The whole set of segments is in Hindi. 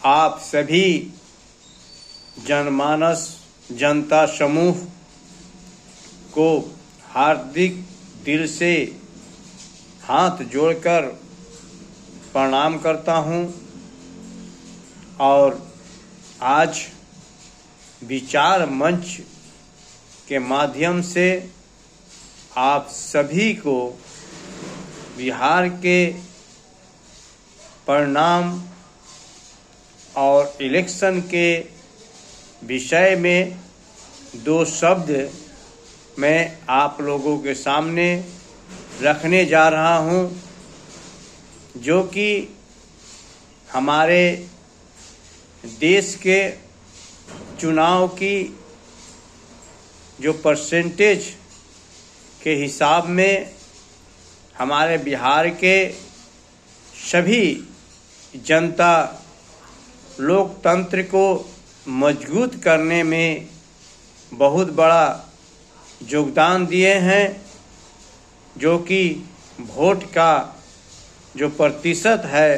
आप सभी जनमानस जनता समूह को हार्दिक दिल से हाथ जोड़कर प्रणाम करता हूं और आज विचार मंच के माध्यम से आप सभी को बिहार के परिणाम और इलेक्शन के विषय में दो शब्द मैं आप लोगों के सामने रखने जा रहा हूं, जो कि हमारे देश के चुनाव की जो परसेंटेज के हिसाब में हमारे बिहार के सभी जनता लोकतंत्र को मजबूत करने में बहुत बड़ा योगदान दिए हैं, जो कि वोट का जो प्रतिशत है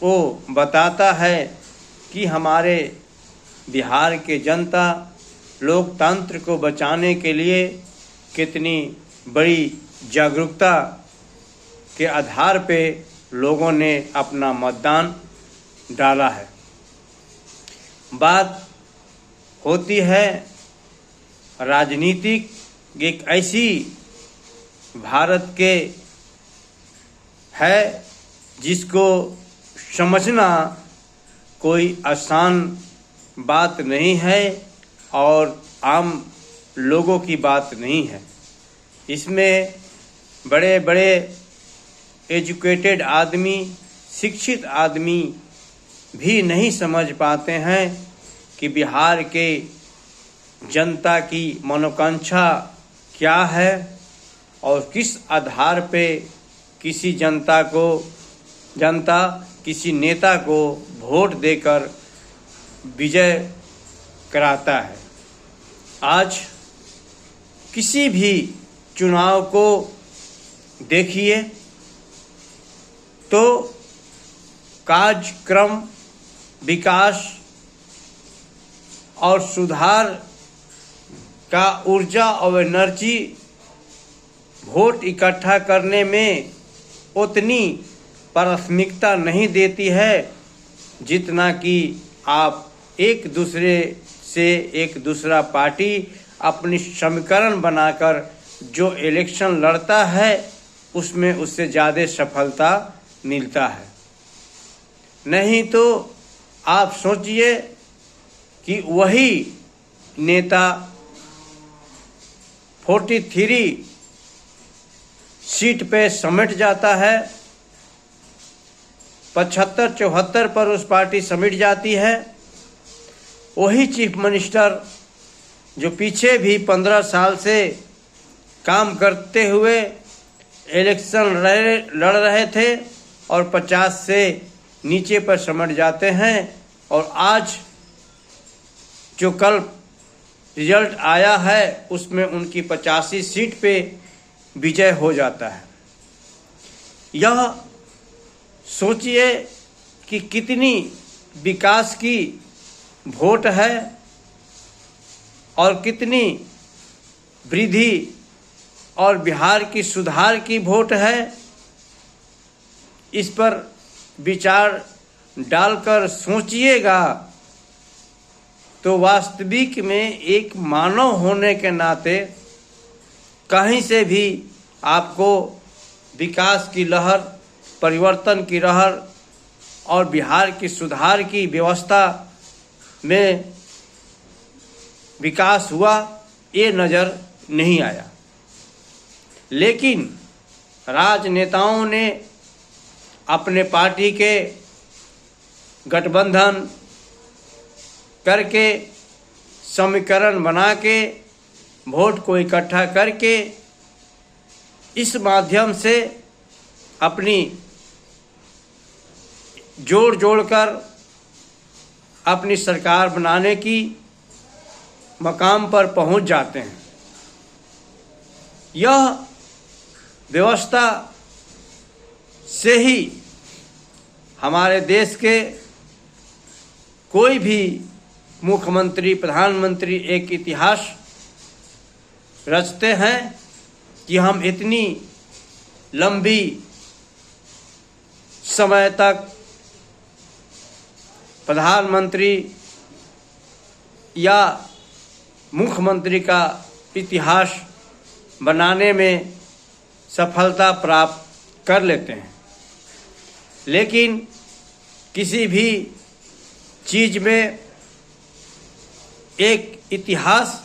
वो बताता है कि हमारे बिहार के जनता लोकतंत्र को बचाने के लिए कितनी बड़ी जागरूकता के आधार पे लोगों ने अपना मतदान डाला है। बात होती है राजनीतिक एक ऐसी भारत के है जिसको समझना कोई आसान बात नहीं है और आम लोगों की बात नहीं है। इसमें बड़े बड़े एजुकेटेड आदमी, शिक्षित आदमी भी नहीं समझ पाते हैं कि बिहार के जनता की मनोकांक्षा क्या है और किस आधार पे किसी जनता किसी नेता को वोट देकर विजय कराता है। आज किसी भी चुनाव को देखिए तो कार्यक्रम, विकास और सुधार का ऊर्जा और एनर्जी वोट इकट्ठा करने में उतनी प्राथमिकता नहीं देती है जितना कि आप एक दूसरा पार्टी अपनी समीकरण बनाकर जो इलेक्शन लड़ता है उसमें उससे ज़्यादा सफलता मिलता है। नहीं तो आप सोचिए कि वही नेता 43 सीट पे समेट जाता है, 75-74 पर उस पार्टी समेट जाती है। वही चीफ मिनिस्टर जो पीछे भी 15 साल से काम करते हुए इलेक्शन लड़ रहे थे और 50 से नीचे पर समेट जाते हैं और आज जो कल रिजल्ट आया है उसमें उनकी 85 सीट पे विजय हो जाता है। यह सोचिए कि कितनी विकास की वोट है और कितनी वृद्धि और बिहार की सुधार की वोट है। इस पर विचार डालकर सोचिएगा तो वास्तविक में एक मानव होने के नाते कहीं से भी आपको विकास की लहर, परिवर्तन की लहर और बिहार की सुधार की व्यवस्था में विकास हुआ ये नज़र नहीं आया। लेकिन राजनेताओं ने अपने पार्टी के गठबंधन करके समीकरण बना के वोट को इकट्ठा करके इस माध्यम से अपनी जोड़कर अपनी सरकार बनाने की मकाम पर पहुंच जाते हैं। यह व्यवस्था से ही हमारे देश के कोई भी मुख्यमंत्री प्रधानमंत्री एक इतिहास रचते हैं कि हम इतनी लंबी समय तक प्रधानमंत्री या मुख्यमंत्री का इतिहास बनाने में सफलता प्राप्त कर लेते हैं। लेकिन किसी भी चीज़ में एक इतिहास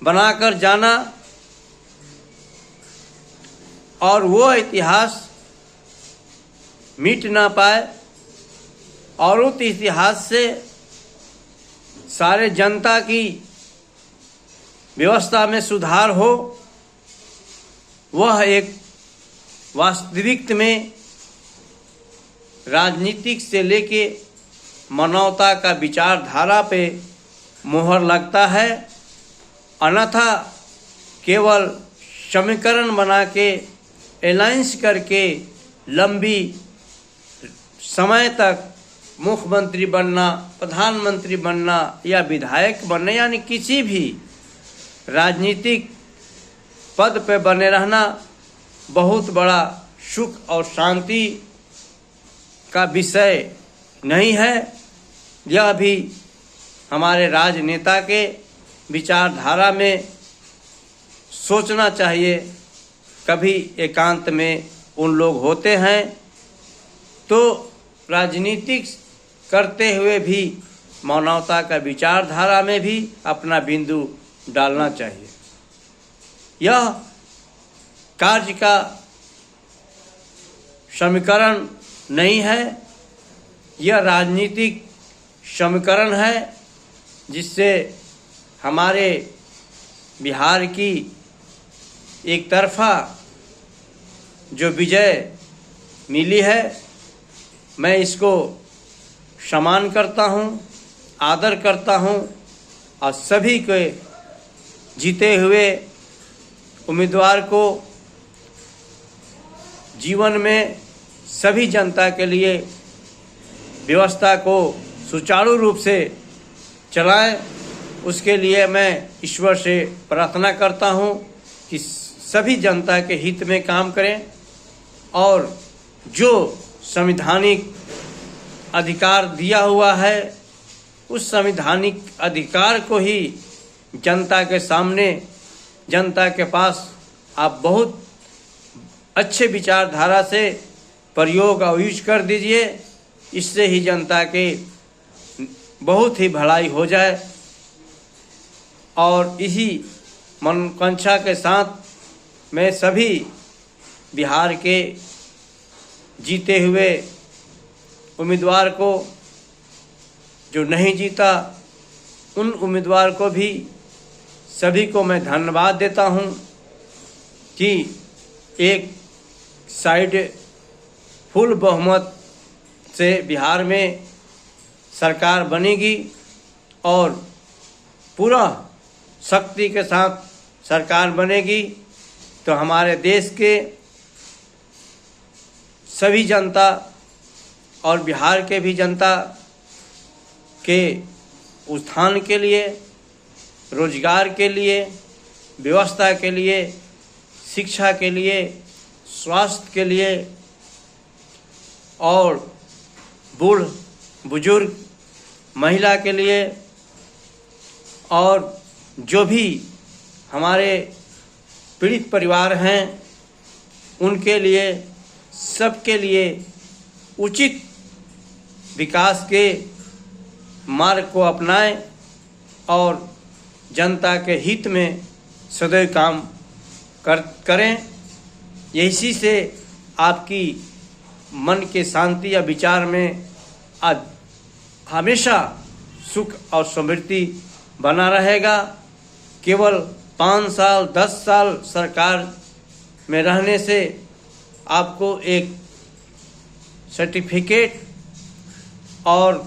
बनाकर जाना और वो इतिहास मिट ना पाए और उस इतिहास से सारे जनता की व्यवस्था में सुधार हो, वह एक वास्तविक में राजनीतिक से लेके मानवता का विचारधारा पे मोहर लगता है। अन्यथा केवल समीकरण बना के अलायंस करके लंबी समय तक मुख्यमंत्री बनना, प्रधानमंत्री बनना या विधायक बनना यानी किसी भी राजनीतिक पद पे बने रहना बहुत बड़ा सुख और शांति का विषय नहीं है। यह भी हमारे राजनेता के विचारधारा में सोचना चाहिए। कभी एकांत में उन लोग होते हैं तो राजनीतिक करते हुए भी मानवता का विचारधारा में भी अपना बिंदु डालना चाहिए। यह कार्य का समीकरण नहीं है, यह राजनीतिक समीकरण है जिससे हमारे बिहार की एक तरफा जो विजय मिली है, मैं इसको सम्मान करता हूँ, आदर करता हूँ और सभी के जीते हुए उम्मीदवार को जीवन में सभी जनता के लिए व्यवस्था को सुचारू रूप से चलाएं। उसके लिए मैं ईश्वर से प्रार्थना करता हूँ कि सभी जनता के हित में काम करें और जो संवैधानिक अधिकार दिया हुआ है उस संवैधानिक अधिकार को ही जनता के सामने, जनता के पास आप बहुत अच्छे विचारधारा से प्रयोग और यूज कर दीजिए। इससे ही जनता के बहुत ही भलाई हो जाए। और इसी मनोकांक्षा के साथ मैं सभी बिहार के जीते हुए उम्मीदवार को, जो नहीं जीता उन उम्मीदवार को भी सभी को मैं धन्यवाद देता हूं कि एक साइड फुल बहुमत से बिहार में सरकार बनेगी और पूरा शक्ति के साथ सरकार बनेगी तो हमारे देश के सभी जनता और बिहार के भी जनता के उत्थान के लिए, रोजगार के लिए, व्यवस्था के लिए, शिक्षा के लिए, स्वास्थ्य के लिए और बूढ़ बुजुर्ग महिला के लिए और जो भी हमारे पीड़ित परिवार हैं उनके लिए, सबके लिए उचित विकास के मार्ग को अपनाएं और जनता के हित में सदैव काम करें। इसी से आपकी मन के शांति या विचार में आज हमेशा सुख और समृद्धि बना रहेगा। केवल 5 साल 10 साल सरकार में रहने से आपको एक सर्टिफिकेट और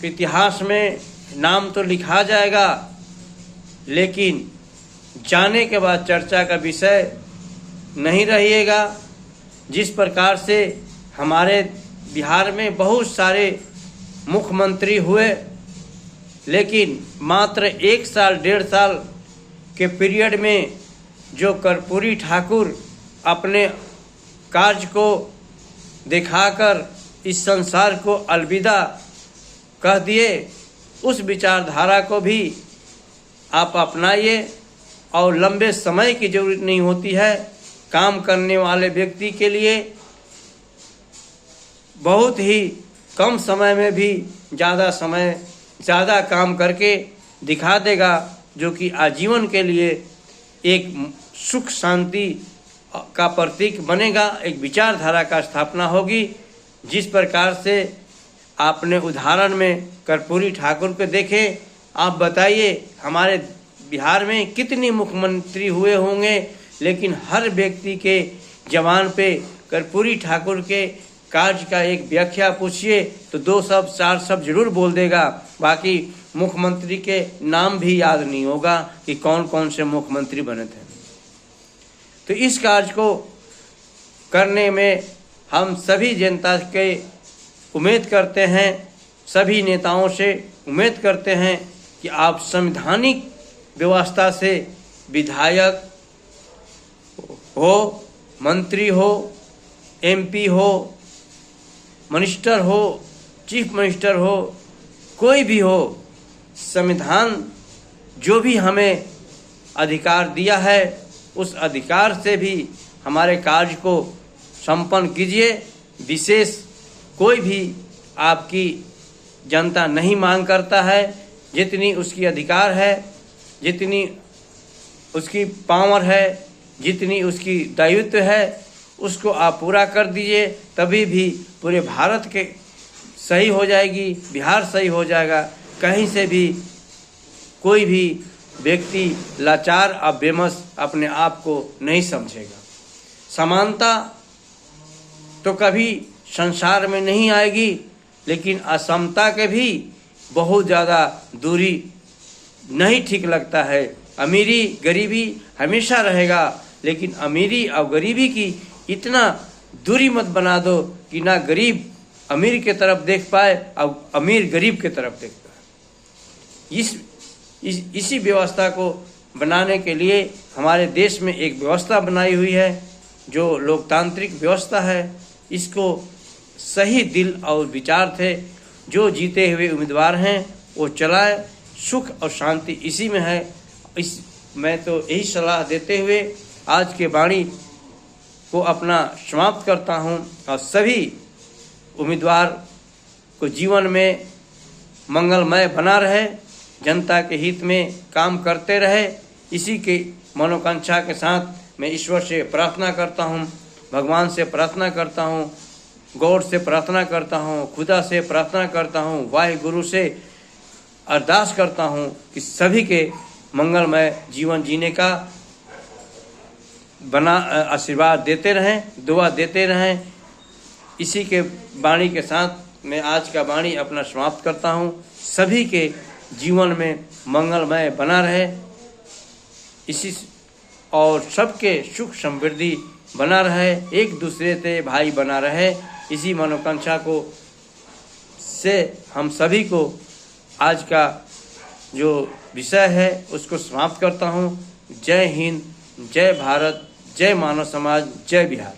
इतिहास में नाम तो लिखा जाएगा, लेकिन जाने के बाद चर्चा का विषय नहीं रहिएगा। जिस प्रकार से हमारे बिहार में बहुत सारे मुख्यमंत्री हुए, लेकिन मात्र 1 साल 1.5 साल के पीरियड में जो कर्पूरी ठाकुर अपने कार्य को दिखाकर इस संसार को अलविदा कह दिए, उस विचारधारा को भी आप अपनाइए। और लंबे समय की जरूरत नहीं होती है। काम करने वाले व्यक्ति के लिए बहुत ही कम समय में भी ज़्यादा काम करके दिखा देगा, जो कि आजीवन के लिए एक सुख शांति का प्रतीक बनेगा, एक विचारधारा का स्थापना होगी। जिस प्रकार से आपने उदाहरण में कर्पूरी ठाकुर को देखे, आप बताइए हमारे बिहार में कितने मुख्यमंत्री हुए होंगे, लेकिन हर व्यक्ति के जबान पे कर्पूरी ठाकुर के कार्य का एक व्याख्या पूछिए तो 2 शब्द 4 शब्द जरूर बोल देगा। बाकी मुख्यमंत्री के नाम भी याद नहीं होगा कि कौन कौन से मुख्यमंत्री बने थे। तो इस कार्य को करने में हम सभी जनता के उम्मीद करते हैं, सभी नेताओं से उम्मीद करते हैं कि आप संवैधानिक व्यवस्था से विधायक हो, मंत्री हो, MP हो, मिनिस्टर हो, चीफ मिनिस्टर हो, कोई भी हो, संविधान जो भी हमें अधिकार दिया है उस अधिकार से भी हमारे कार्य को संपन्न कीजिए। विशेष कोई भी आपकी जनता नहीं मांग करता है, जितनी उसकी अधिकार है, जितनी उसकी पावर है, जितनी उसकी दायित्व है, उसको आप पूरा कर दीजिए, तभी भी पूरे भारत के सही हो जाएगी, बिहार सही हो जाएगा। कहीं से भी कोई भी व्यक्ति लाचार और बेबस अपने आप को नहीं समझेगा। समानता तो कभी संसार में नहीं आएगी, लेकिन असमता के भी बहुत ज़्यादा दूरी नहीं ठीक लगता है। अमीरी गरीबी हमेशा रहेगा, लेकिन अमीरी और गरीबी की इतना दूरी मत बना दो कि ना गरीब अमीर के तरफ देख पाए और अमीर गरीब के तरफ देख पाए। इसी व्यवस्था को बनाने के लिए हमारे देश में एक व्यवस्था बनाई हुई है जो लोकतांत्रिक व्यवस्था है। इसको सही दिल और विचार थे, जो जीते हुए उम्मीदवार हैं वो चलाए, सुख और शांति इसी में है। मैं तो यही सलाह देते हुए आज के वाणी को अपना समाप्त करता हूं और सभी उम्मीदवार को जीवन में मंगलमय बना रहे, जनता के हित में काम करते रहे, इसी के मनोकांक्षा के साथ मैं ईश्वर से प्रार्थना करता हूं, भगवान से प्रार्थना करता हूं, गॉड से प्रार्थना करता हूं, खुदा से प्रार्थना करता हूं, वाहिगुरु से अरदास करता हूं कि सभी के मंगलमय जीवन जीने का आशीर्वाद देते रहें, दुआ देते रहें। इसी के वाणी के साथ मैं आज का वाणी अपना समाप्त करता हूं। सभी के जीवन में मंगलमय बना रहे, इसी और सबके सुख समृद्धि बना रहे, एक दूसरे से भाई बना रहे, इसी मनोकांक्षा को से हम सभी को आज का जो विषय है उसको समाप्त करता हूँ। जय हिंद, जय भारत, जय मानव समाज, जय बिहार।